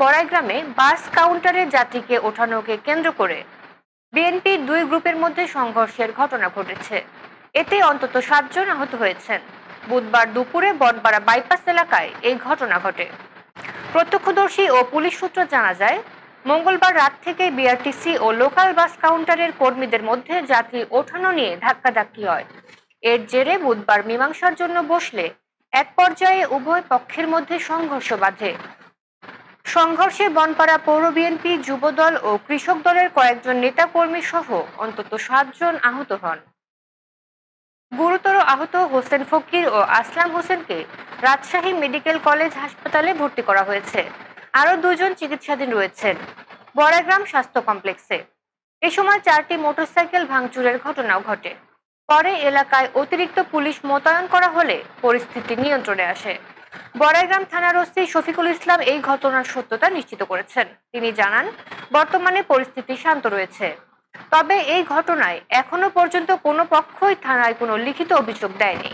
বড়াইগ্রামে বাস কাউন্টারে যাত্রীকে ওঠানোকে কেন্দ্র করে বিএনপির দুই গ্রুপের মধ্যে সংঘর্ষের ঘটনা ঘটেছে। এতে অন্তত 7 জন আহত হয়েছেন। বুধবার দুপুরে বনপাড়া বাইপাস এলাকায় এই ঘটনা ঘটে। প্রত্যক্ষদর্শী ও পুলিশ সূত্র জানা যায়, মঙ্গলবার রাত থেকে বিআরটিসি ও লোকাল বাস কাউন্টারের কর্মীদের মধ্যে যাত্রী ওঠানো নিয়ে ধাক্কাধাক্কি হয়। এর জেরে বুধবার মীমাংসার জন্য বসলে এক পর্যায়ে উভয় পক্ষের মধ্যে সংঘর্ষ বাধে। সংঘর্ষে বনপাড়া পৌর বিএনপি, যুবদল ও কৃষক দলের কয়েকজন নেতাকর্মী সহ অন্তত 7 জন আহত হন। গুরুতর আহত হোসেন ফকির ও আসলাম হোসেনকে রাজশাহী মেডিকেল কলেজ হাসপাতালে ভর্তি করা হয়েছে। আরও 2 জন চিকিৎসাধীন রয়েছেন বড়াইগ্রাম স্বাস্থ্য কমপ্লেক্সে। এ সময় 4টি মোটরসাইকেল ভাঙচুরের ঘটনাও ঘটে। পরে এলাকায় অতিরিক্ত পুলিশ মোতায়েন করা হলে পরিস্থিতি নিয়ন্ত্রণে আসে। বড়াইগ্রাম থানার ওসি শফিকুল ইসলাম এই ঘটনার সত্যতা নিশ্চিত করেছেন। তিনি জানান, বর্তমানে পরিস্থিতি শান্ত রয়েছে। তবে এই ঘটনায় এখনো পর্যন্ত কোনো পক্ষই থানায় কোনো লিখিত অভিযোগ দেয়নি।